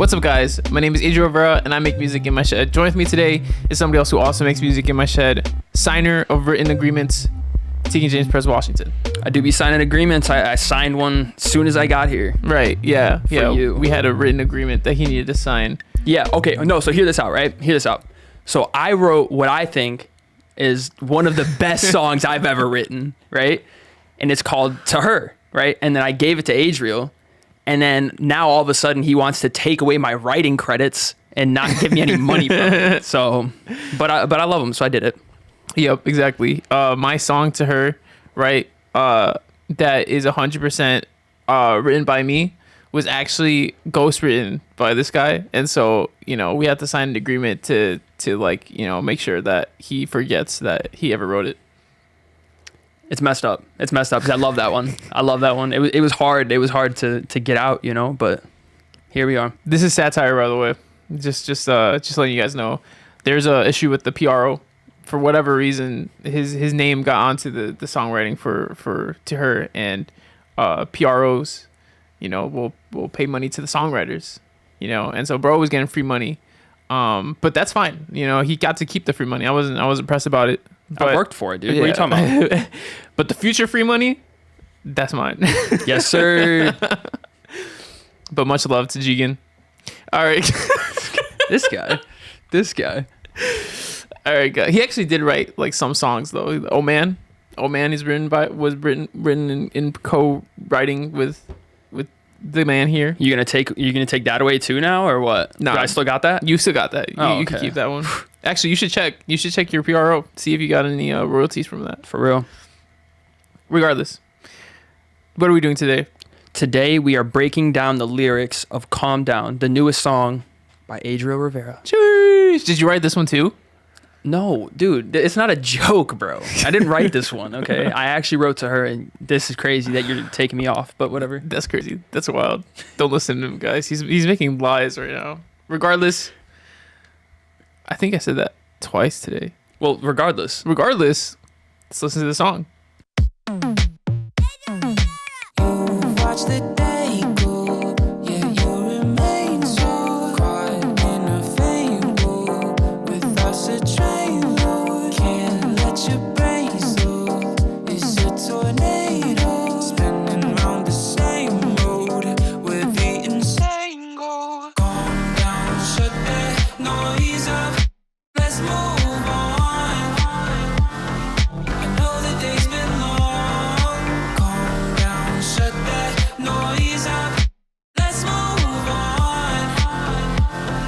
What's up, guys? My name is Adriel Rivera, and I make music in my shed. Join with me today is somebody else who also makes music in my shed. Signer of written agreements, Adriel and Pres, Washington. I do be signing agreements. I signed one as soon as I got here. Right, yeah. You. We had a written agreement that he needed to sign. Yeah, okay. No, so hear this out, right? Hear this out. So I wrote what I think is one of the best songs I've ever written, right? And it's called To Her, right? And then I gave it to Adriel. And then now all of a sudden he wants to take away my writing credits and not give me any money from it. So, but I love him, so I did it. Yep, exactly. My song To Her, right? That is 100% written by me, was actually ghostwritten by this guy. And so, we had to sign an agreement to make sure that he forgets that he ever wrote it. It's messed up. It's messed up because I love that one. It was hard. It was hard to get out, but here we are. This is satire, by the way. Just letting you guys know. There's a issue with the PRO. For whatever reason, his name got onto the songwriting for To Her, and PROs, will pay money to the songwriters, and so bro was getting free money, but that's fine. He got to keep the free money. I wasn't pressed about it. But I worked for it, dude. Yeah. What are you talking about? But the future free money, that's mine. Yes, sir. But much love to Jigen. All right. This guy. All right, guys. He actually did write some songs though. Oh Man is was written in co-writing with the man here. You gonna take that away too now, or what? No, I still got that. You still got that. You can keep that one. Actually, you should check your PRO, see if you got any royalties from that. For real. Regardless, what are we doing today? Today we are breaking down the lyrics of "Calm Down," the newest song by Adriel Rivera. Jeez. Did you write this one too? No, dude, it's not a joke, bro. I didn't write this one, okay? I actually wrote To Her, and this is crazy that you're taking me off, but whatever. That's crazy. That's wild. Don't listen to him, guys. He's making lies right now. Regardless, I think I said that twice today. Well, regardless, let's listen to the song. Watch the day go, yeah, you remain so caught in a fable with us a train load. Can't let your brain slow. It's a tornado spinning round the same road where the insane go. Calm down, shut that noise up. Let's move on. I know the day's been long. Calm down, shut that noise up. Let's move on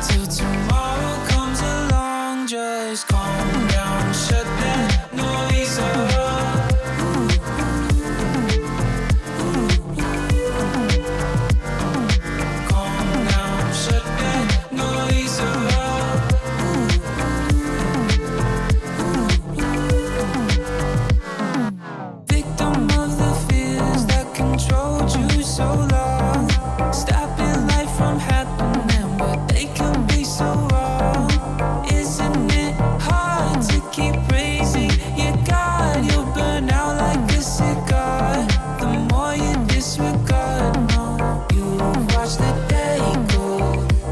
till tomorrow comes along. Just calm down, shut that noise up. Calm down, shut that noise up. Victim of the fears that controlled you so long, stopping life from happening, but they can be so wrong. Isn't it hard to keep raising your guard? You'll burn out like a cigar the more you disregard. No, you watch the day go,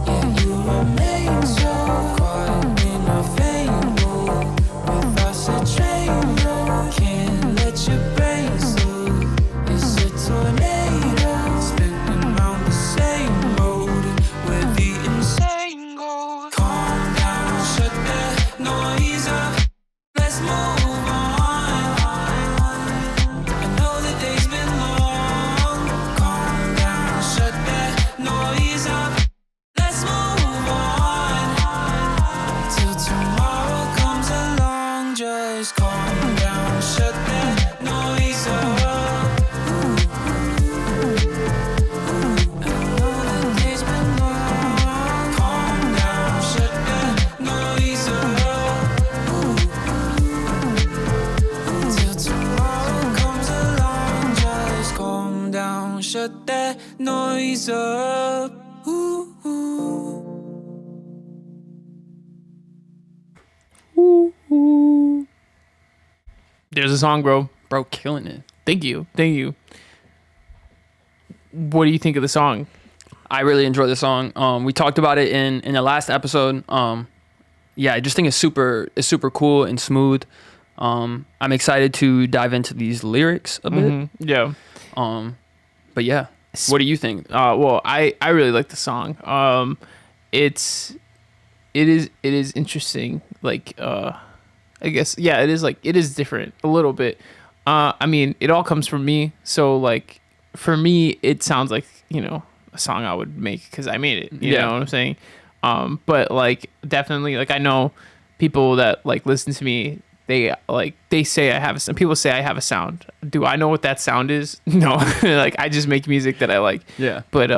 yeah, you remain so caught in a fable with us a train load. Can't let your brain slow. It's a tornado spinning round the same road where the insane go. Calm down, shut that noise up. Let's move on. I know the day's been long. Calm down, shut that noise up. Let's move on till tomorrow comes along. Just calm down, shut that noise up. I know the day's been long. Calm down, shut that noise up. Till tomorrow comes along. Just calm down, shut that noise up. Ooh, ooh. There's a song, bro. bro, killing it. Thank you. What do you think of the song? I really enjoy the song. We talked about it in the last episode. Yeah, I just think it's super cool and smooth. I'm excited to dive into these lyrics a bit. Yeah. But yeah, what do you think? Well, I really like the song. It is interesting. Like, I guess, yeah, it is different a little bit. I mean, it all comes from me. So like, for me, it sounds like, a song I would make because I made it. You know what I'm saying? But like, definitely, like, I know people that like listen to me. They say I have some people say I have a sound. Do I know what that sound is? No. Like, I just make music that I like. Yeah. But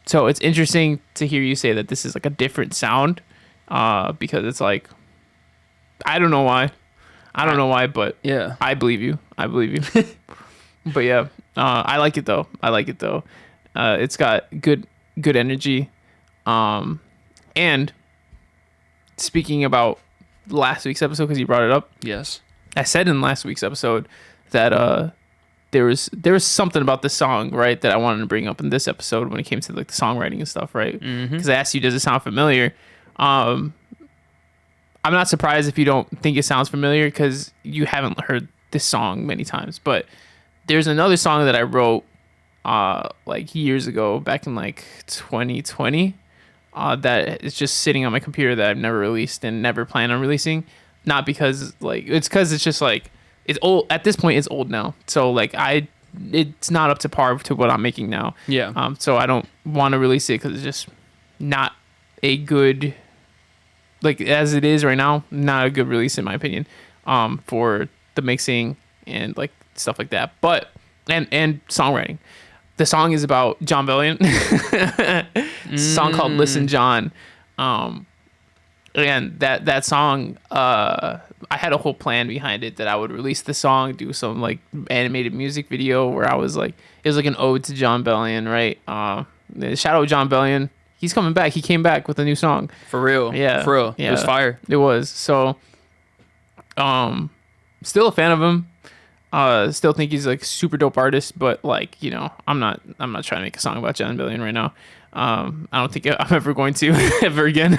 so it's interesting to hear you say that this is like a different sound, because it's like, I don't know why. But Yeah. I believe you. But yeah, I like it though. It's got good energy. And speaking about last week's episode, because you brought it up, Yes. I said in last week's episode that there was something about the song, right, that I wanted to bring up in this episode when it came to like the songwriting and stuff, right? Because I asked you, does it sound familiar? I'm not surprised if you don't think it sounds familiar because you haven't heard this song many times. But there's another song that I wrote like years ago, back in like 2020, that is just sitting on my computer that I've never released and never plan on releasing. Not because like, it's because it's just like, it's old at this point. It's old now, so like it's not up to par to what I'm making now. Yeah. So I don't want to release it because it's just not a good, like, as it is right now, not a good release in my opinion. For the mixing and like stuff like that, but and songwriting. The song is about John Bellion. It's a song called "Listen, John." And that song, I had a whole plan behind it that I would release the song, do some like animated music video where I was like, it was like an ode to John Bellion, right? Shout out John Bellion. He's coming back. He came back with a new song. For real. Yeah. For real. Yeah. It was fire. It was. So, still a fan of him. Still think he's like super dope artist, but like, I'm not trying to make a song about John Bellion right now. I don't think I'm ever going to ever again.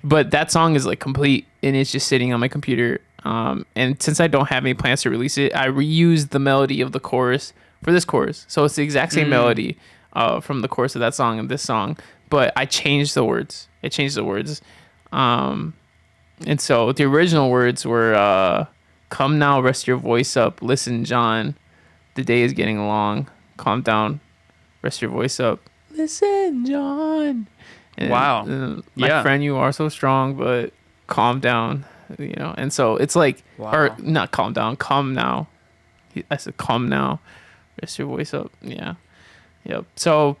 But that song is like complete and it's just sitting on my computer. And since I don't have any plans to release it, I reused the melody of the chorus for this chorus. So it's the exact same melody from the chorus of that song and this song, but I changed the words. And so the original words were, come now, rest your voice up. Listen, John, the day is getting long. Calm down, rest your voice up. Listen, John. And, Wow. My friend, you are so strong, but calm down, And so it's like, or not calm down, come now. I said, come now, rest your voice up. Yeah. Yep. So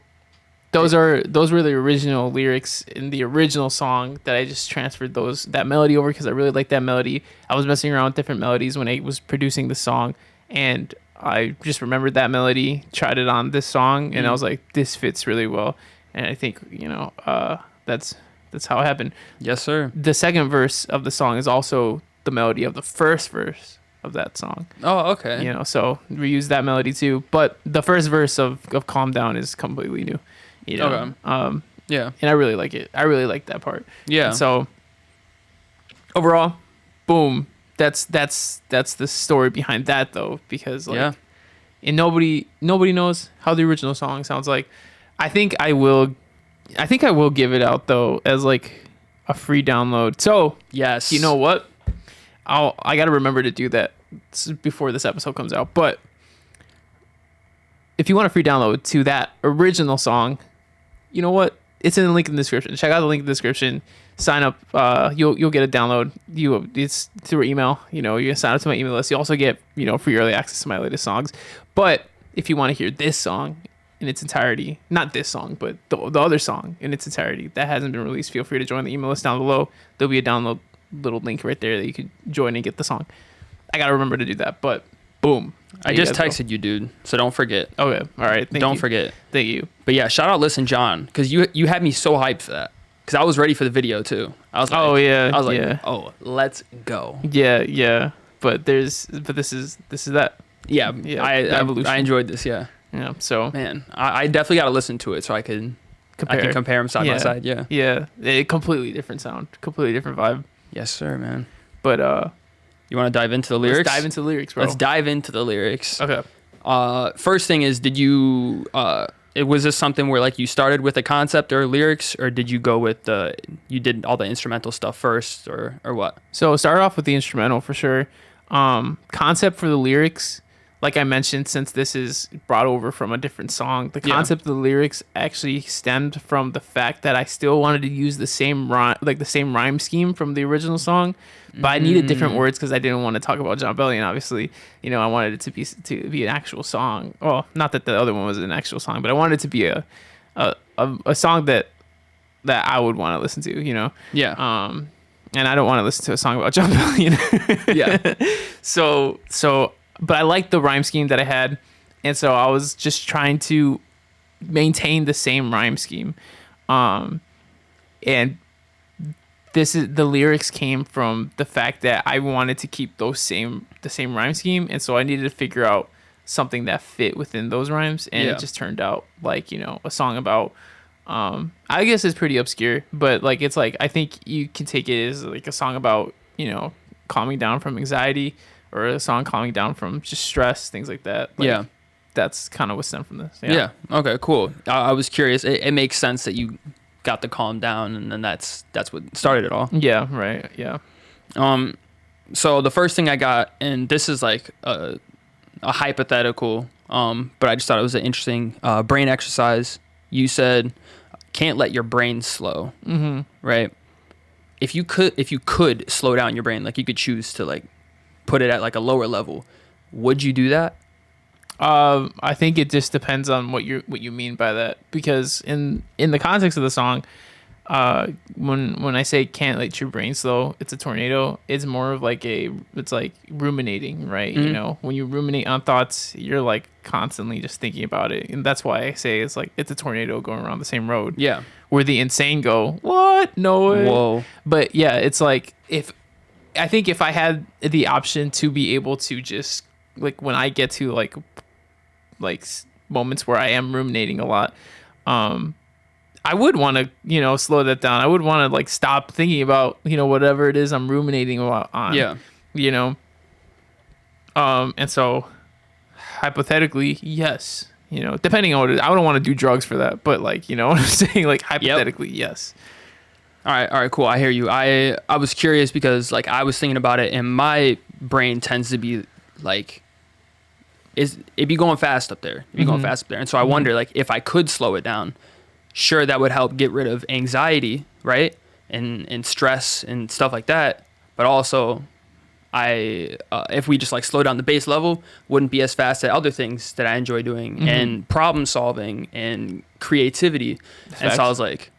those were the original lyrics in the original song that I just transferred that melody over because I really like that melody. I was messing around with different melodies when I was producing the song, and I just remembered that melody, tried it on this song, and I was like, this fits really well. And I think, that's how it happened. Yes, sir. The second verse of the song is also the melody of the first verse of that song. Oh, okay. So we use that melody too. But the first verse of Calm Down is completely new. Okay. Yeah. And I really like it. I really like that part. Yeah. And so overall, boom. That's the story behind that though, because like, and nobody knows how the original song sounds like. I think I will give it out though as like a free download. So yes, you know what? I got to remember to do that before this episode comes out. But if you want a free download to that original song, you know what? It's in the link in the description. Check out the link in the description. Sign up. You'll get a download. It's through email. You sign up to my email list. You also get free early access to my latest songs. But if you want to hear this song in its entirety, not this song, but the other song in its entirety that hasn't been released, feel free to join the email list down below. There'll be a download little link right there that you could join and get the song. I gotta remember to do that. But boom. I just texted you, dude. So don't forget. Okay. All right. Don't forget. Thank you. But yeah, shout out Listen John, because you had me so hyped for that. Because I was ready for the video too. I was like, oh, let's go. Yeah. But this is that. Yeah. The evolution. I enjoyed this. Yeah. Yeah. So Man, I definitely got to listen to it so I can compare them side by side. Yeah. Yeah. A completely different sound, completely different vibe. Yes, sir, man. But You want to dive into the lyrics? let's dive into the lyrics, bro. Let's dive into the lyrics. Okay. First thing is, did you was this something where like you started with a concept or lyrics, or did you go with you did all the instrumental stuff first, or what? So start off with the instrumental for sure. Concept for the lyrics, like I mentioned, since this is brought over from a different song, the concept of the lyrics actually stemmed from the fact that I still wanted to use the same rhyme scheme from the original song, but I needed different words because I didn't want to talk about John Bellion. Obviously, I wanted it to be an actual song. Well, not that the other one was an actual song, but I wanted it to be a song that I would want to listen to. Yeah. And I don't want to listen to a song about John Bellion. Yeah. So, but I liked the rhyme scheme that I had, and so I was just trying to maintain the same rhyme scheme. And the lyrics came from the fact that I wanted to keep the same rhyme scheme, and so I needed to figure out something that fit within those rhymes, and it just turned out like a song about. I guess it's pretty obscure, but like it's like I think you can take it as like a song about calming down from anxiety, or a song calming down from just stress, things like that. Like, that's kind of what stemmed from this. Yeah. Okay. Cool. I was curious. It makes sense that you got the calm down, and then that's what started it all. Yeah. Right. Yeah. So the first thing I got, and this is like a hypothetical, but I just thought it was an interesting brain exercise. You said can't let your brain slow, right? If you could slow down your brain, like you could choose to like put it at like a lower level, would you do that? I think it just depends on what you mean by that, because in the context of the song, when I say can't let your brain slow, it's a tornado. It's more of like it's like ruminating, right? When you ruminate on thoughts, you're like constantly just thinking about it, and that's why I say it's like it's a tornado going around the same road. Yeah. Where the insane go, what? No way. Whoa. But yeah, it's like if I had the option to be able to just like when I get to like moments where I am ruminating a lot, I would want to, slow that down. I would want to like stop thinking about, whatever it is I'm ruminating on. Yeah. And so hypothetically, yes, depending on what it is. I don't want to do drugs for that, but like, what I'm saying, like hypothetically, yes. All right, cool. I hear you. I was curious because like I was thinking about it, and my brain tends to be like, it'd be going fast up there. And so I wonder like if I could slow it down, sure, that would help get rid of anxiety, right? And stress and stuff like that. But also, if we just like slow down the base level, wouldn't be as fast at other things that I enjoy doing and problem solving and creativity. And so I was like,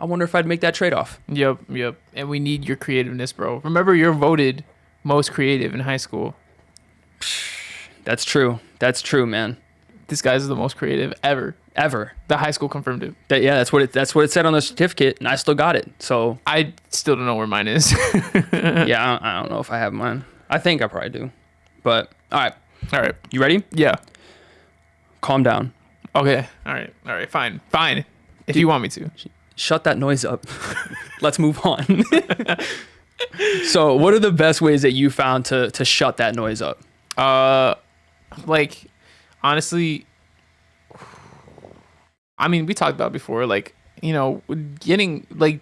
I wonder if I'd make that trade-off. Yep. And we need your creativeness, bro. Remember, you're voted most creative in high school. That's true, man. This guy's the most creative ever. The high school confirmed it. That's what it said on the certificate, and I still got it. So I still don't know where mine is. Yeah, I don't know if I have mine. I think I probably do. But all right. You ready? Yeah. Calm down. Okay. All right. Fine. If you want me to. Shut that noise up. Let's move on. So, what are the best ways that you found to shut that noise up? Like, honestly, I mean, we talked about before, like, getting, like,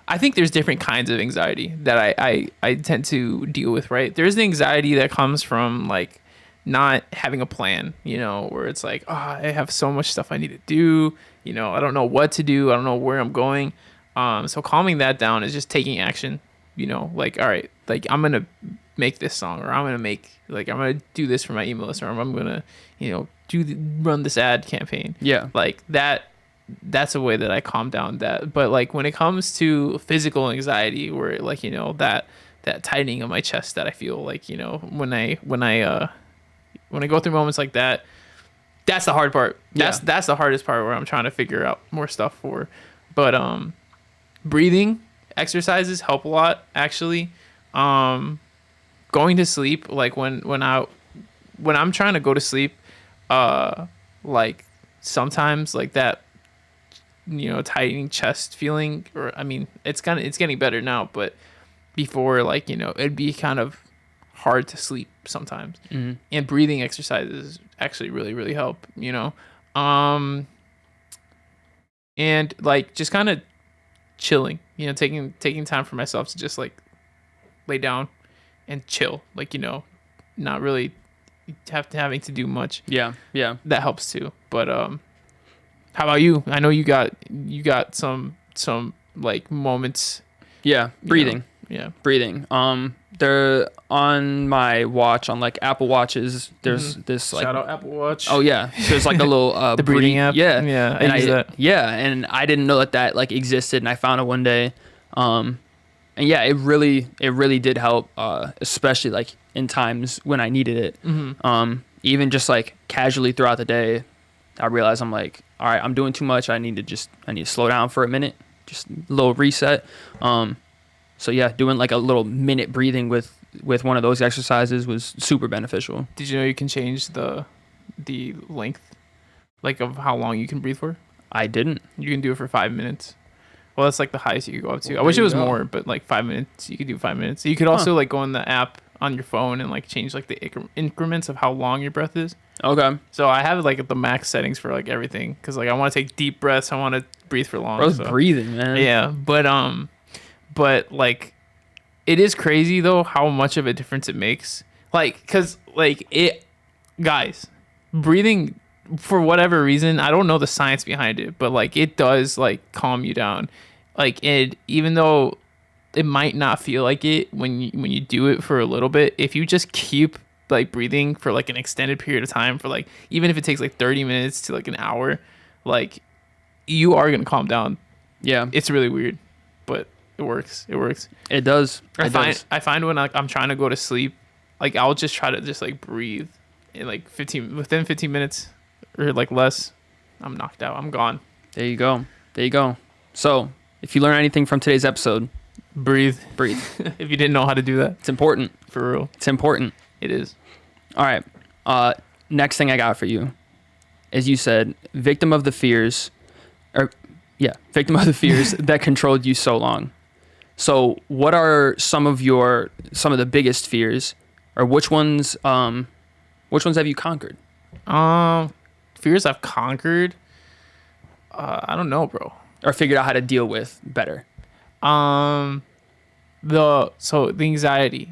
I think there's different kinds of anxiety that I tend to deal with, right? There's the anxiety that comes from, like, not having a plan, where it's like, I have so much stuff I need to do, I don't know what to do, I don't know where I'm going. So calming that down is just taking action, like, all right, like, I'm going to make this song, or I'm going to do this for my email list, or I'm going to, run this ad campaign. Yeah. Like that's a way that I calm down that. But like when it comes to physical anxiety, where like, that tightening of my chest that I feel like, when I go through moments like that, that's the hard part. That's the hardest part, where I'm trying to figure out more stuff for. But breathing exercises help a lot, actually. Going to sleep, like when I'm trying to go to sleep, like sometimes like that, tightening chest feeling, or I mean, it's getting better now, but before, like, it'd be kind of hard to sleep sometimes. And breathing exercises actually really, really help, and like just kind of chilling, taking time for myself to just like lay down and chill, like, not really having to do much. Yeah. That helps too. But how about you? I know you got some like moments. Yeah. Breathing. Yeah. Breathing. They're on my watch, on like Apple Watches. There's this like, shout out Apple Watch. oh yeah, there's like a little the breathing app. Yeah, I use that. Yeah, and I didn't know that like existed, and I found it one day. And yeah, it really did help, especially like in times when I needed it. Even just like casually throughout the day, I realized I'm like, all right, I'm doing too much. I need to slow down for a minute, just a little reset. So yeah, doing like a little minute breathing with one of those exercises was super beneficial. Did you know you can change the length, like, of how long you can breathe for? I didn't. You can do it for 5 minutes. Well, that's like the highest you could go up to. Well, I wish it there was you go. more, but like 5 minutes, you could do 5 minutes. You could also like go on the app on your phone and like change like the increments of how long your breath is. Okay. So I have like the max settings for like everything, because like I want to take deep breaths. I want to breathe for long. Bro's so. breathing, man. Yeah, but like, it is crazy though how much of a difference it makes. Like, cause like guys, breathing, for whatever reason, I don't know the science behind it, but like it does like calm you down. Like, even though it might not feel like it when you do it for a little bit, if you just keep like breathing for like an extended period of time, for like, even if it takes like 30 minutes to like an hour, like, you are gonna calm down. Yeah. It's really weird, but it works. It does. I find when I'm trying to go to sleep, like, I'll just try to just like breathe in like within 15 minutes or like less, I'm knocked out. I'm gone. There you go. So if you learn anything from today's episode, Breathe. If you didn't know how to do that, It's important. for real, It's important. it is. All right. Next thing I got for you is, you said victim of the fears that controlled you so long. So what are some of the biggest fears, or which ones have you conquered? Fears I've conquered. I don't know, bro. Or figured out how to deal with better? The anxiety,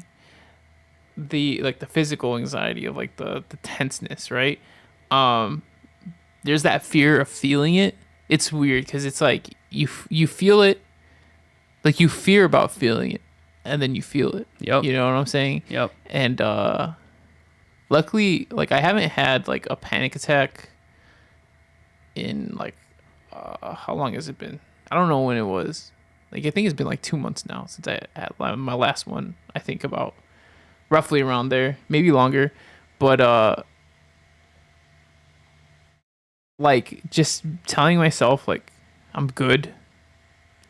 the physical anxiety of like the tenseness, right? There's that fear of feeling it. It's weird because it's like you feel it, like you fear about feeling it, and then you feel it. Yep. You know what I'm saying? Yep. And luckily, like, I haven't had like a panic attack in like how long has it been? I don't know when it was. Like, I think it's been like 2 months now since I had my last one. I think about roughly around there, maybe longer. But like, just telling myself like I'm good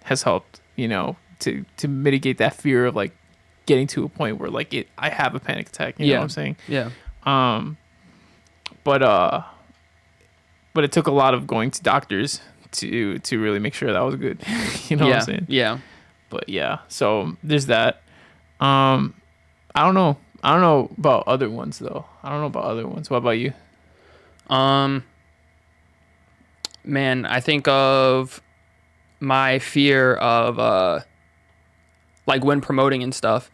has helped, to mitigate that fear of like getting to a point where like I have a panic attack. You know what I'm saying? Yeah. But it took a lot of going to doctors to really make sure that was good. You know what I'm saying? Yeah. But yeah, so there's that. I don't know about other ones though. What about you? Man, I think of my fear of like when promoting and stuff.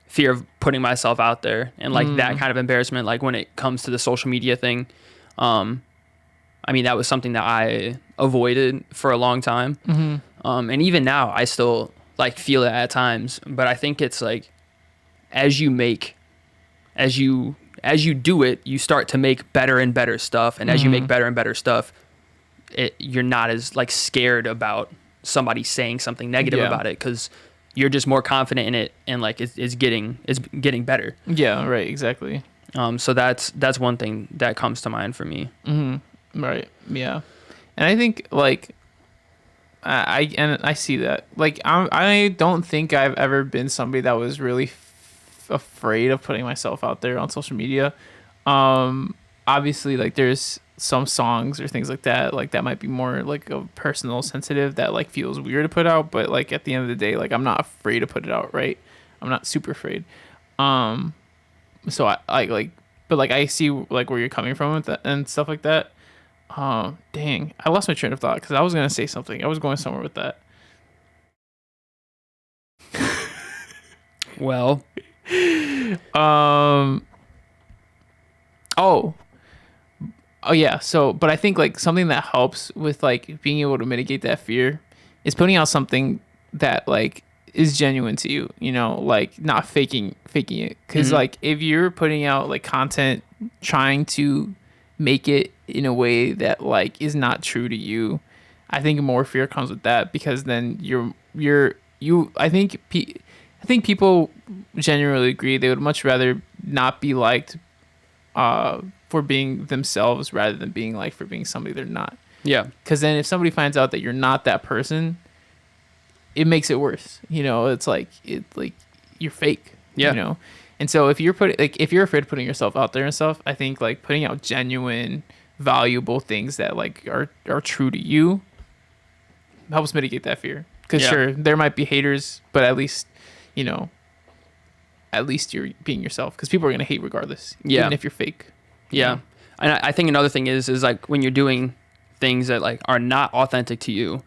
Fear of putting myself out there, and like that kind of embarrassment, like when it comes to the social media thing. I mean, that was something that I avoided for a long time. And even now I still like feel it at times, but I think it's like, as you do it, you start to make better and better stuff. And as you make better and better stuff, you're not as like scared about somebody saying something negative about it, because you're just more confident in it, and like it's getting better. Yeah, right, exactly. So that's one thing that comes to mind for me. Right. Yeah. And I think like I see that. Like, I don't think I've ever been somebody that was really afraid of putting myself out there on social media. obviously like there's some songs or things like that might be more like a personal sensitive that like feels weird to put out, but like at the end of the day, like I'm not afraid to put it out, right? I'm not super afraid. um so I like, but like I see like where you're coming from with that and stuff like that. Dang, I lost my train of thought because I was gonna say something. I was going somewhere with that. Well, Um. Oh. Oh yeah. So, but I think like something that helps with like being able to mitigate that fear is putting out something that like is genuine to you. You know, like not faking it. Because like if you're putting out like content trying to make it in a way that like is not true to you, I think more fear comes with that, because then you. I think people genuinely agree they would much rather not be liked for being themselves rather than being liked for being somebody they're not. yeah, Because then if somebody finds out that you're not that person, it makes it worse. You know, it's like you're fake. Yeah. You know, and so if if you're afraid of putting yourself out there and stuff, I think like putting out genuine, valuable things that like are true to you helps mitigate that fear. Because Yeah. sure, there might be haters, but at least, you know, at least you're being yourself, because people are gonna hate regardless, Yeah. even if you're fake. you yeah. know? And I think another thing is like when you're doing things that like are not authentic to you,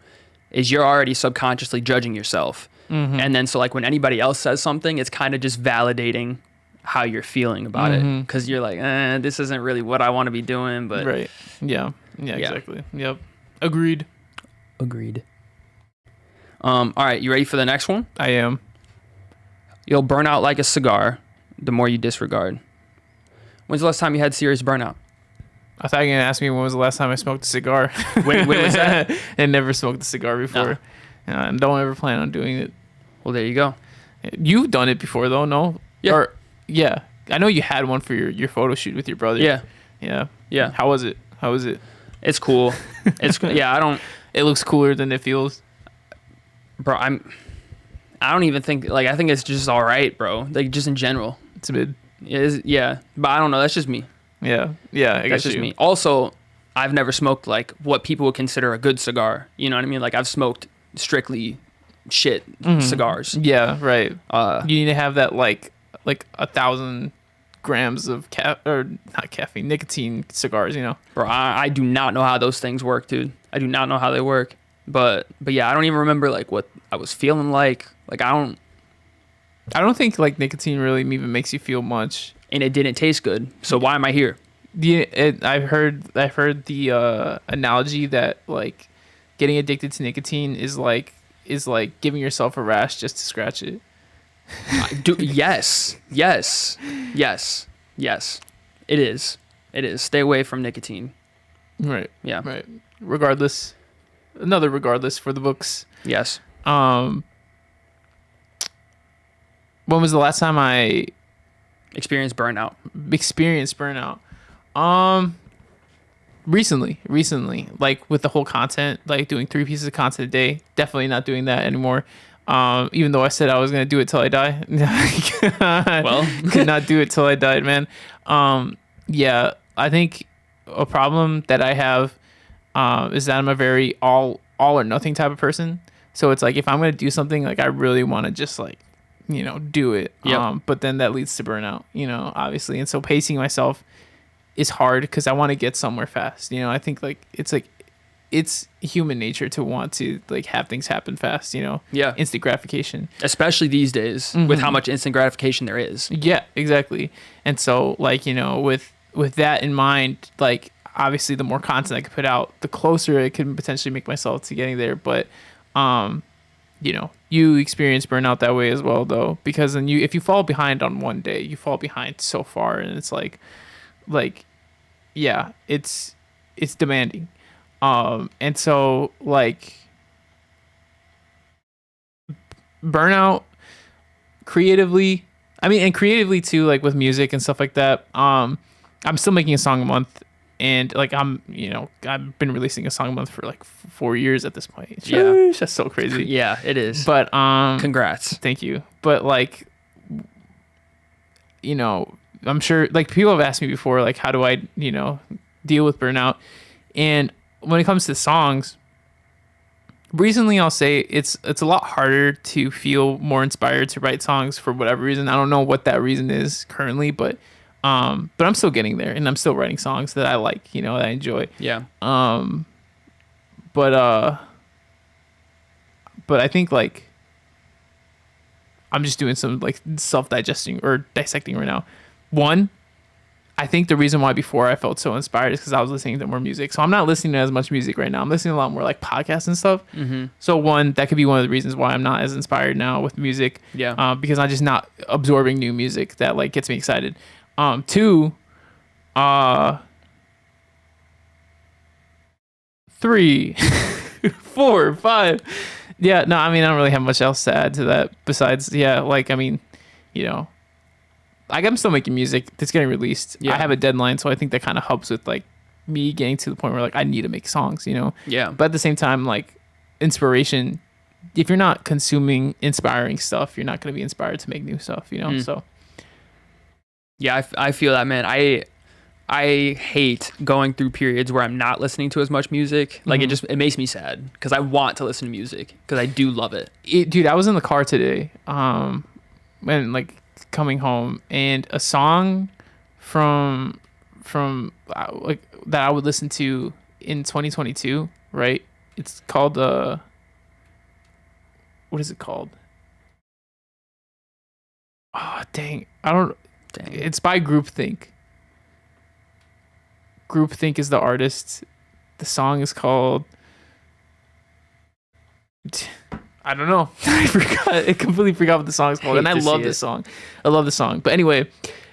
is you're already subconsciously judging yourself. And then so like when anybody else says something, it's kind of just validating how you're feeling about it, because you're like, this isn't really what I want to be doing, but Right. Yeah. Yeah. Yeah. Exactly. Yep. Agreed. agreed. All right, you ready for the next one? I am. You'll burn out like a cigar the more you disregard. When's the last time you had serious burnout? I thought you were gonna ask me when was the last time I smoked a cigar. When was that? I never smoked a cigar before. And don't ever plan on doing it. Well, there you go. You've done it before though, no? Yeah. Or, yeah. I know you had one for your photo shoot with your brother. Yeah, Yeah. yeah. How was it? How was it? It's cool. It's yeah. It looks cooler than it feels. Bro. I don't even think like I think it's just all right, bro. Like just in general. It's mid. Yeah, but I don't know. That's just me. Yeah. Yeah. I That's guess just me. Also, I've never smoked like what people would consider a good cigar. You know what I mean? Like I've smoked strictly shit cigars. Yeah. Right. Uh, You need to have that like 1,000 grams of nicotine cigars. You know. bro, I do not know how those things work, dude. I do not know how they work. But yeah, I don't even remember like what I was feeling like. Like I don't, think like nicotine really even makes you feel much. and it didn't taste good. So why am I here? I've heard the analogy that like getting addicted to nicotine is like giving yourself a rash just to scratch it. Yes. It is. Stay away from nicotine. Right. Yeah. Right. Regardless, another regardless for the books. Yes. When was the last time I Experience burnout. experienced burnout? Recently, like with the whole content, like doing 3 pieces of content a day. Definitely not doing that anymore. Even though I said I was gonna do it till I die. Well. Could not do it till I died, man. Yeah, I think a problem that I have is that I'm a very all or nothing type of person. So it's like if I'm gonna do something, like I really want to just like, you know, do it. Yep. But then that leads to burnout, you know, obviously. And so pacing myself is hard because I want to get somewhere fast. You know, I think like it's human nature to want to like have things happen fast, you know. Yeah. Instant gratification. Especially these days with how much instant gratification there is. Yeah, exactly. And so like, you know, with that in mind, like obviously the more content I could put out, the closer I could potentially make myself to getting there. But you know, you experience burnout that way as well though, because then if you fall behind on one day, you fall behind so far, and it's like yeah, it's demanding. And so like burnout creatively, I mean, and creatively too, like with music and stuff like that. I'm still making a song a month, and like I've been releasing a song a month for like 4 years at this point. Yeah. Sheesh, that's so crazy. Yeah, it is. But Congrats. thank you. But like, you know, I'm sure like people have asked me before, like, how do I, deal with burnout? And when it comes to songs, recently I'll say it's a lot harder to feel more inspired to write songs for whatever reason. I don't know what that reason is currently, but I'm still getting there, and I'm still writing songs that I like, that I enjoy. Yeah. But I think like I'm just doing some like self-digesting or dissecting right now. One, I think the reason why before I felt so inspired is because I was listening to more music. So I'm not listening to as much music right now. I'm listening to a lot more like podcasts and stuff. Mm-hmm. So one, that could be one of the reasons why I'm not as inspired now with music. Yeah. Because I'm just not absorbing new music that like gets me excited. Two, 3, 4, 5. Yeah, no, I mean, I don't really have much else to add to that besides, like, I mean, like I'm still making music that's getting released. Yeah. I have a deadline, so I think that kind of helps with like me getting to the point where like I need to make songs, Yeah. But at the same time, like inspiration, if you're not consuming inspiring stuff, you're not going to be inspired to make new stuff, So Yeah, I feel that, man. I hate going through periods where I'm not listening to as much music. Like it makes me sad because I want to listen to music because I do love it. Dude, I was in the car today, and like coming home, and a song from like that I would listen to in 2022, right? It's called what is it called? Oh dang, I don't. Dang. It's by Groupthink. Groupthink is the artist. The song is called. I don't know. I forgot. I completely forgot what the song is called. And I love this song. I love the song. But anyway,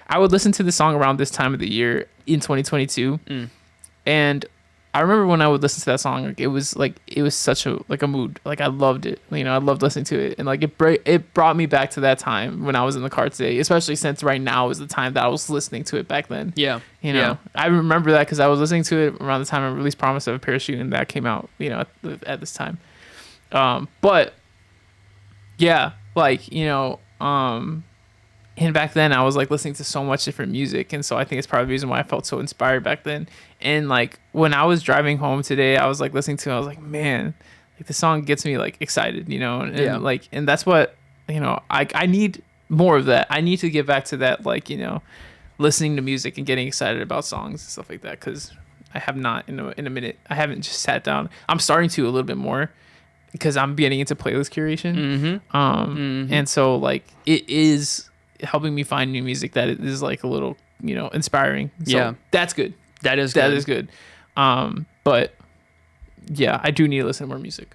I would listen to the song around this time of the year in 2022. And I remember when I would listen to that song, like it was such a mood. Like I loved it. I loved listening to it. And like it brought me back to that time when I was in the car today, especially since right now is the time that I was listening to it back then. Yeah. Yeah. I remember that because I was listening to it around the time I released Promise of a Parachute, and that came out, at this time. But yeah, like, and back then I was like listening to so much different music. And so I think it's probably the reason why I felt so inspired back then. And like when I was driving home today, I was like listening to it, I was like, man, like the song gets me like excited, and like, and that's what, I need more of that. I need to get back to that, like, listening to music and getting excited about songs and stuff like that. Cause I have not in a minute. I haven't just sat down. I'm starting to a little bit more, because I'm getting into playlist curation. And so like it is helping me find new music that is like a little, inspiring. So that's good. That is good. But yeah, I do need to listen to more music.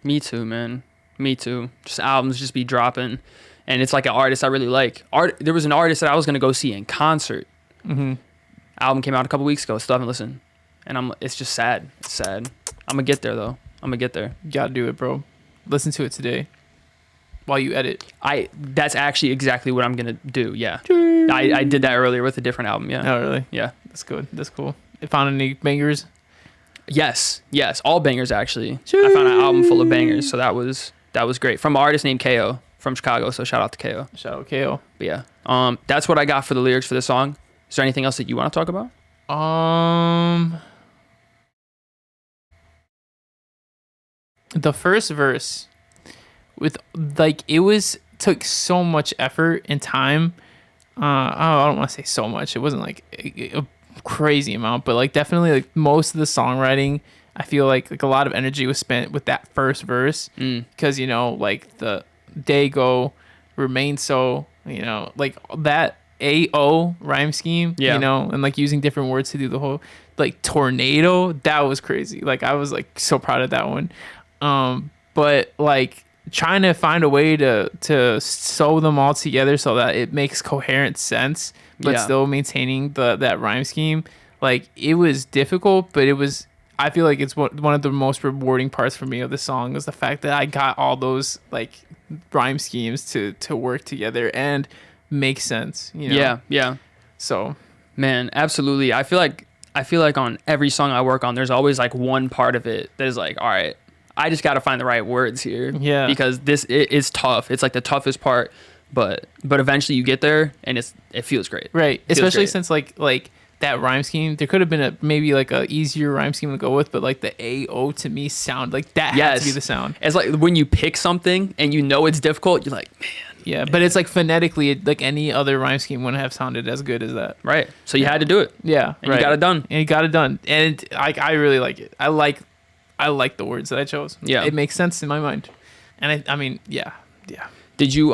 Me too, man. Me too. Just albums just be dropping. And it's like an artist I really like. There was an artist that I was going to go see in concert. Album came out a couple weeks ago. Still haven't listened. And it's just sad. It's sad. I'm going to get there though. I'm gonna get there. You gotta do it, bro. Listen to it today while you edit. That's actually exactly what I'm gonna do. Yeah. I did that earlier with a different album. Yeah. Oh, really? Yeah. That's good. That's cool. You found any bangers? Yes. All bangers actually. I found an album full of bangers, so that was great. From an artist named KO from Chicago. So shout out to KO. Shout out KO. But yeah. That's what I got for the lyrics for the song. Is there anything else that you want to talk about? The first verse with like took so much effort and time. I don't want to say so much. It wasn't like a crazy amount, but like definitely like most of the songwriting, I feel like a lot of energy was spent with that first verse, because like the day go remain so, like that AO rhyme scheme, and like using different words to do the whole like tornado. That was crazy. Like I was like so proud of that one. But like trying to find a way to sew them all together so that it makes coherent sense, but still maintaining that rhyme scheme. Like it was difficult, but I feel like it's one of the most rewarding parts for me of the song was the fact that I got all those like rhyme schemes to work together and make sense, Yeah. So, man, absolutely. I feel like on every song I work on, there's always like one part of it that is like, all right, I just got to find the right words here. Yeah. Because it's tough. It's like the toughest part but eventually you get there and it feels great. Right. Feels Especially great. since like that rhyme scheme, there could have been maybe like a easier rhyme scheme to go with, but like the AO to me sound like that had to be the sound. It's like when you pick something and you know it's difficult, you're like, man. Yeah, but it's like phonetically, like any other rhyme scheme wouldn't have sounded as good as that. Right. So you had to do it. Yeah, And you got it done. And you got it done, and I really like it. I like the words that I chose. Yeah. It makes sense in my mind, and I mean, yeah. Did you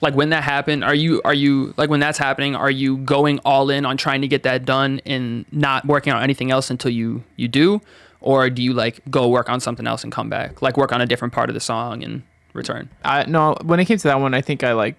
like when that happened, are you like when that's happening, are you going all in on trying to get that done and not working on anything else until you do? Or do you like go work on something else and come back? Like work on a different part of the song and return? No, when it came to that one, I think I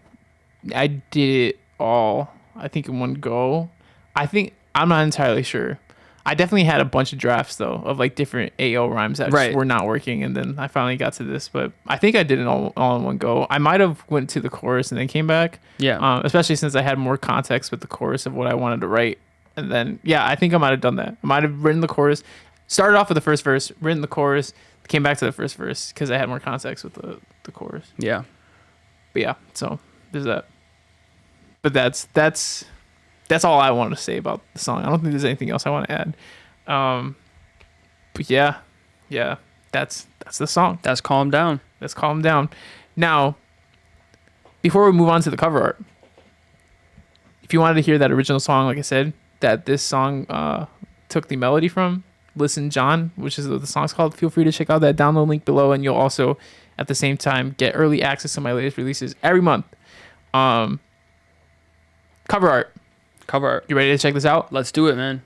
did it all, I think, in one go. I'm not entirely sure. I definitely had a bunch of drafts though of like different AO rhymes that just were not working, and then I finally got to this. But I think I did it all in one go. I might have went to the chorus and then came back. Yeah. Especially since I had more context with the chorus of what I wanted to write, and then I think I might have done that. I might have written the chorus, started off with the first verse, written the chorus, came back to the first verse because I had more context with the chorus. Yeah. But yeah, so there's that. But that's all I wanted to say about the song. I don't think there's anything else I want to add. But yeah, that's the song. That's Calm Down. Let's calm down. Now, before we move on to the cover art, if you wanted to hear that original song, like I said, that this song took the melody from, Listen John, which is what the song's called, feel free to check out that download link below, and you'll also at the same time get early access to my latest releases every month. Cover art. You ready to check this out? Let's do it, man.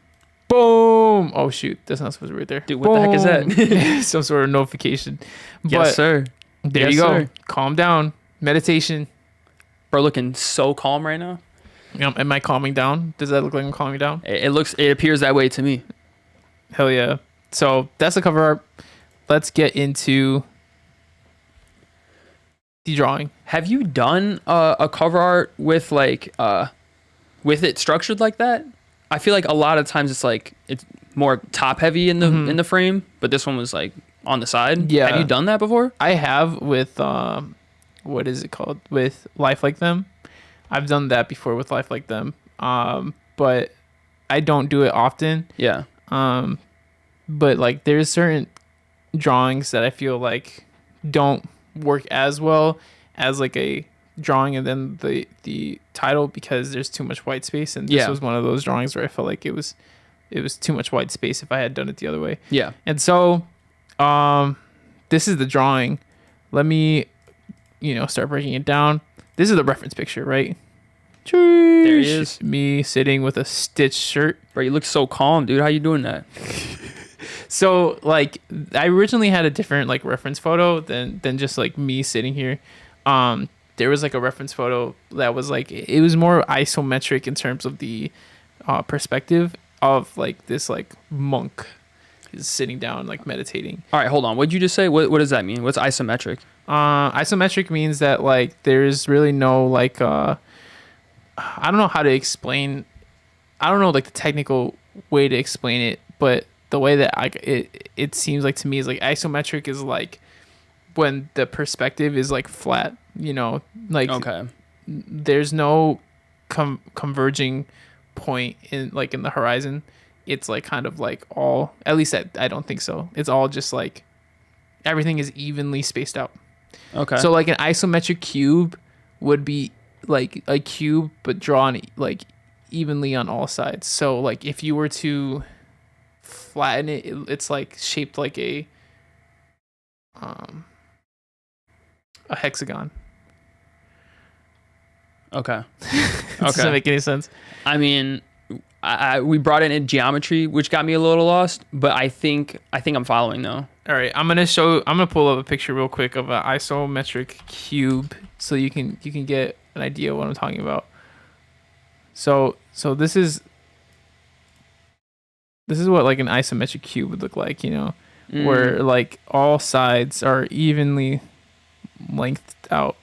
Boom! Oh shoot, that's not supposed to be right there. Dude, what the heck is that? Some sort of notification. Yes, sir. There Yes, you go. sir. Calm down. Meditation. Bro, looking so calm right now. Am I calming down? Does that look like I'm calming down? It appears that way to me. Hell yeah. So that's the cover art. Let's get into the drawing. Have you done a cover art with like with it structured like that? I feel like a lot of times it's more top heavy in the frame, but this one was like on the side. Yeah. Have you done that before? I have with what is it called? With Life Like Them. I've done that before with Life Like Them. But I don't do it often. Yeah. But like there's certain drawings that I feel like don't work as well as like a drawing and then the title, because there's too much white space, and this was one of those drawings where I felt like it was too much white space if I had done it the other way. Yeah. And so this is the drawing. Let me start breaking it down. This is the reference picture, right? There he is. Me sitting with a stitched shirt. Bro, you look so calm, dude. How you doing that? So like I originally had a different like reference photo than just like me sitting here. There was like a reference photo that was like, it was more isometric in terms of the perspective of like this like monk is sitting down like meditating. All right, hold on. What'd you just say? What does that mean? What's isometric? Isometric means that like there's really no like I don't know how to explain. I don't know like the technical way to explain it, but the way that it seems like to me is like isometric is like when the perspective is like flat, like Okay. There's no converging point in the horizon. It's like kind of like all, at least I don't think so. It's all just like everything is evenly spaced out. Okay. So like an isometric cube would be like a cube but drawn like evenly on all sides. So like if you were to flatten it, it's like shaped like a hexagon. Okay. Doesn't make any sense. I mean, we brought in geometry, which got me a little lost, but I think I'm following though. All right, I'm gonna pull up a picture real quick of an isometric cube so you can get an idea of what I'm talking about. So this is what like an isometric cube would look like, where like all sides are evenly lengthed out.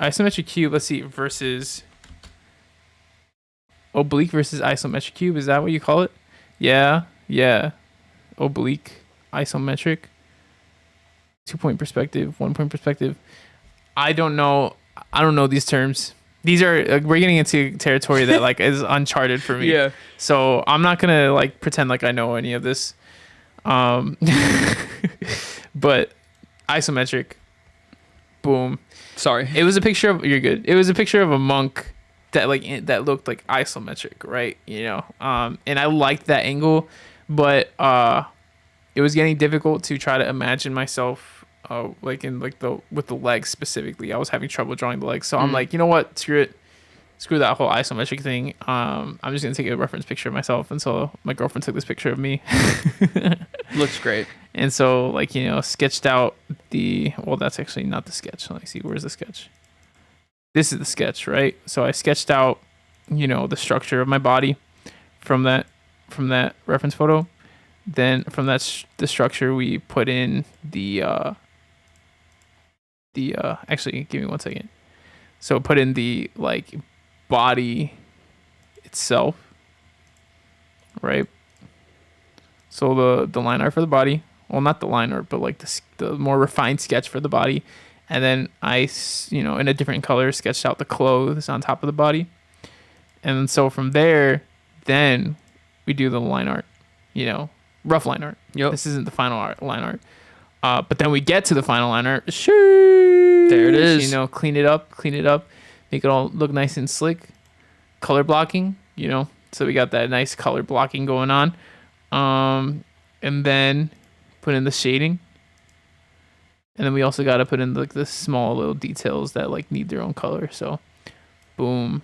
Isometric cube, let's see, versus oblique versus isometric cube. Is that what you call it? Yeah. Oblique, isometric, 2-point perspective, 1-point perspective. I don't know. I don't know these terms. These are we're getting into territory that like is uncharted for me. Yeah. So I'm not gonna like pretend like I know any of this. Um, but isometric. Boom. Sorry. It was a picture of you're good. It was a picture of a monk that that looked like isometric, right? And I liked that angle, but it was getting difficult to try to imagine myself like in like the with the legs specifically. I was having trouble drawing the legs, so I'm like, you know what? Screw it. Screw that whole isometric thing. I'm just gonna take a reference picture of myself, and so my girlfriend took this picture of me. Looks great. And so, like, sketched out that's actually not the sketch. Let me see. Where's the sketch? This is the sketch, right? So I sketched out, the structure of my body from that reference photo. Then from the structure, we put in actually, give me 1 second. So put in the, like, body itself, right? So the line art for the body. Well, not the line art, but like the more refined sketch for the body. And then I, in a different color, sketched out the clothes on top of the body. And so from there, then we do the line art, rough line art. Yep. This isn't the final line art. But then we get to the final line art. Sheesh, There it is. Clean it up, make it all look nice and slick. Color blocking, so we got that nice color blocking going on. And then put in the shading. And then we also got to put in like the small little details that like need their own color. So, boom.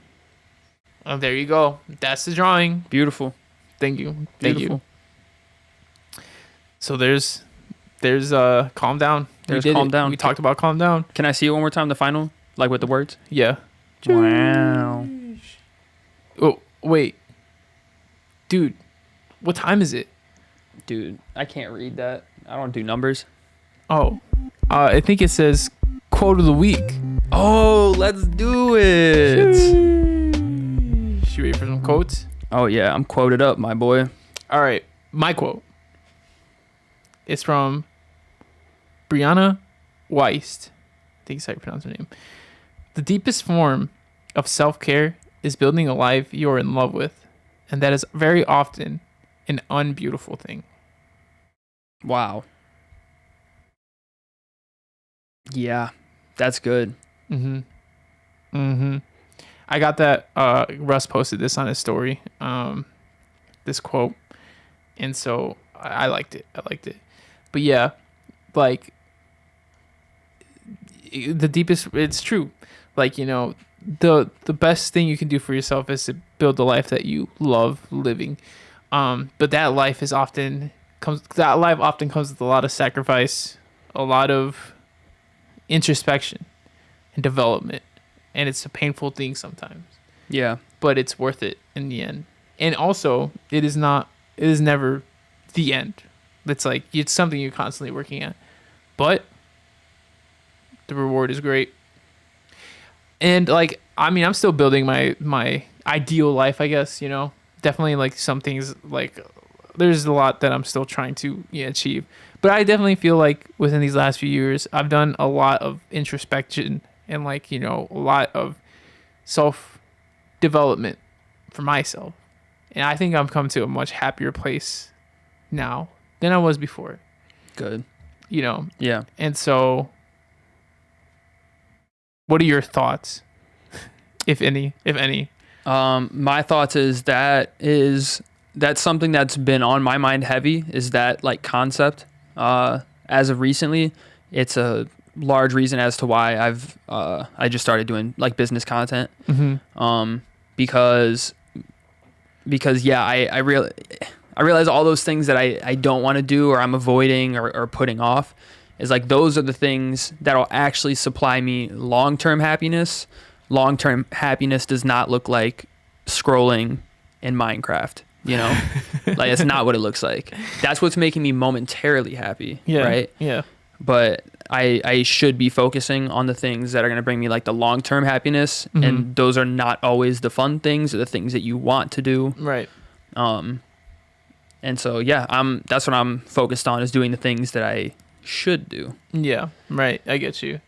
Oh, there you go. That's the drawing. Beautiful. Thank you. Beautiful. So there's calm down. There's calm down. We talked about calm down. Can I see it one more time? The final, like with the words. Yeah. Wow. Oh wait, dude, what time is it? Dude, I can't read that. I don't do numbers. Oh, I think it says quote of the week. Oh, let's do it. Should we wait for some quotes? Oh yeah, I'm quoted up, my boy. All right, my quote is from Brianna Weist. I think that's how you pronounce her name. The deepest form of self-care is building a life you are in love with, and that is very often an unbeautiful thing. Wow. Yeah, that's good. I got that. Russ posted this on his story. This quote, and so I liked it. But yeah, like the deepest. It's true. Like the best thing you can do for yourself is to build the life that you love living. But that life often comes with a lot of sacrifice, a lot of introspection and development, and it's a painful thing sometimes. Yeah. But it's worth it in the end. And also, it is never the end. It's like it's something you're constantly working at. But the reward is great. And like, I mean, I'm still building my ideal life, I guess, Definitely like some things, like there's a lot that I'm still trying to achieve. But I definitely feel like within these last few years, I've done a lot of introspection and like, a lot of self-development for myself. And I think I've come to a much happier place now than I was before. Good. Yeah. And so what are your thoughts? If any? My thoughts is that's something that's been on my mind heavy, is that like concept. As of recently, it's a large reason as to why I just started doing like business content. Because yeah, I realize all those things that I don't want to do or I'm avoiding or putting off is like those are the things that'll actually supply me long-term happiness. Long-term happiness does not look like scrolling in Minecraft, like it's not what it looks like. That's what's making me momentarily happy. Yeah. Right. Yeah. But I should be focusing on the things that are going to bring me like the long-term happiness. And those are not always the fun things or the things that you want to do. Right. And so, yeah, that's what I'm focused on, is doing the things that I should do. Yeah. Right. I get you.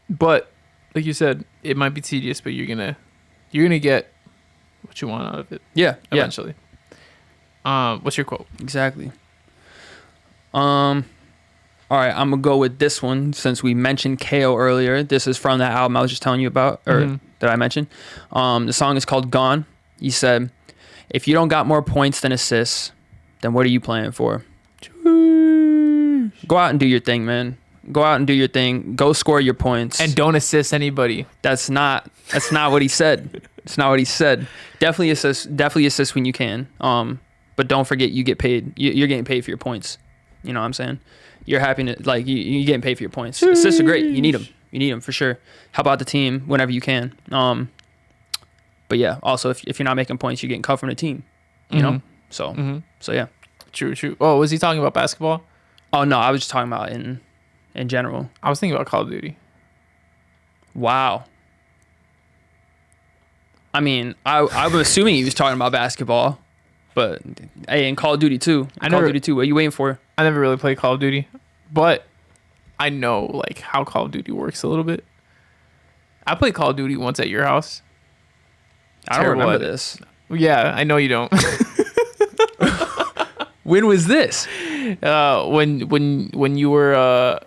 But like you said, it might be tedious, but you're gonna get what you want out of it Yeah. eventually. What's your quote? Exactly. All right, I'm gonna go with this one since we mentioned KO earlier. This is from that album I was just telling you about, or that I mentioned. The song is called Gone. He said, "If you don't got more points than assists, then what are you playing for? Go out and do your thing, man. Go out and do your thing. Go score your points. And don't assist anybody." That's not what he said. It's not what he said. Definitely assist when you can. But don't forget you get paid. You're getting paid for your points. You know what I'm saying? You're happy to, like, you're getting paid for your points. Assists are great. You need them. You need them for sure. Help out the team whenever you can. But yeah, also if you're not making points, you're getting cut from the team. You know? So yeah. True. Oh, was he talking about basketball? Oh no, I was just talking about in general. I was thinking about Call of Duty. Wow. I mean, I'm assuming he was talking about basketball, but hey, in Call of Duty 2. Call of Duty 2, what are you waiting for? I never really played Call of Duty, but I know like how Call of Duty works a little bit. I played Call of Duty once at your house. I don't remember this. Yeah, I know you don't. When was this? When you were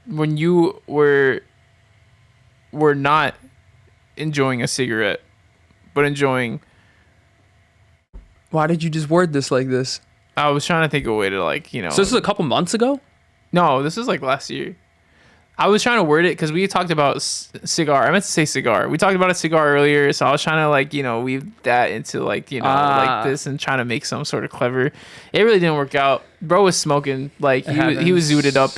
when you were not enjoying a cigarette, but enjoying. Why did you just word this like this? I was trying to think of a way to So this is a couple months ago? No, this is like last year. I was trying to word it because we talked about cigar. I meant to say cigar. We talked about a cigar earlier, so I was trying to weave that into like this and trying to make some sort of clever. It really didn't work out. Bro was smoking like he was zooted up.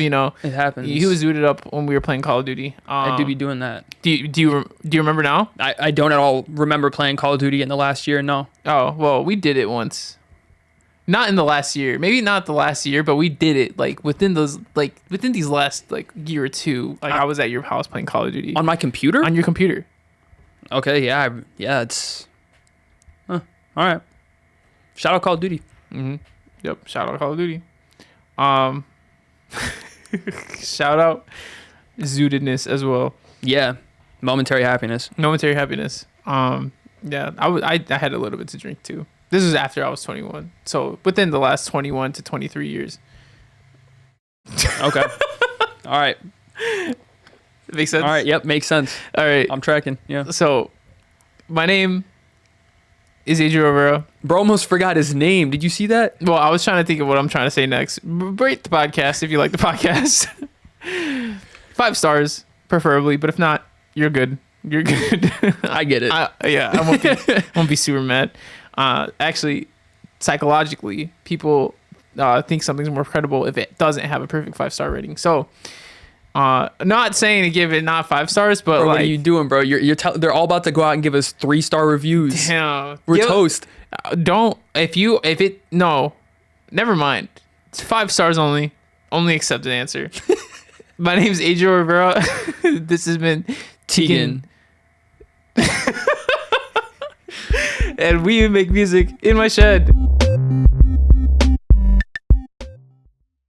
It happens. He was zooted up when we were playing Call of Duty. I do be doing that. Do you remember now? I don't at all remember playing Call of Duty in the last year. No. Oh well, we did it once. Not in the last year, maybe not the last year, but we did it within these last year or two. I was at your house playing Call of Duty on my computer. On your computer. Okay, yeah, it's. All right. Shout out Call of Duty. Yep. Shout out Call of Duty. Shout out zootedness as well. Yeah, momentary happiness. Momentary happiness. Yeah, I had a little bit to drink too. This was after I was 21. So within the last 21 to 23 years. Okay. All right. Makes sense? All right. Yep. Makes sense. All right. I'm tracking. Yeah. So my name is Adriel Rivera. Bro almost forgot his name. Did you see that? Well, I was trying to think of what I'm trying to say next. Rate the podcast if you like the podcast. 5 stars, preferably. But if not, you're good. You're good. I get it. I won't be super mad. Actually, psychologically, people think something's more credible if it doesn't have a perfect 5-star rating. So, not saying to give it not 5 stars, but bro, what are you doing, bro? They're all about to go out and give us 3-star reviews. Damn, we're toast. No, never mind. It's 5 stars only. Only accepted answer. My name's Adriel Rivera. This has been Tegan. And we make music in my shed.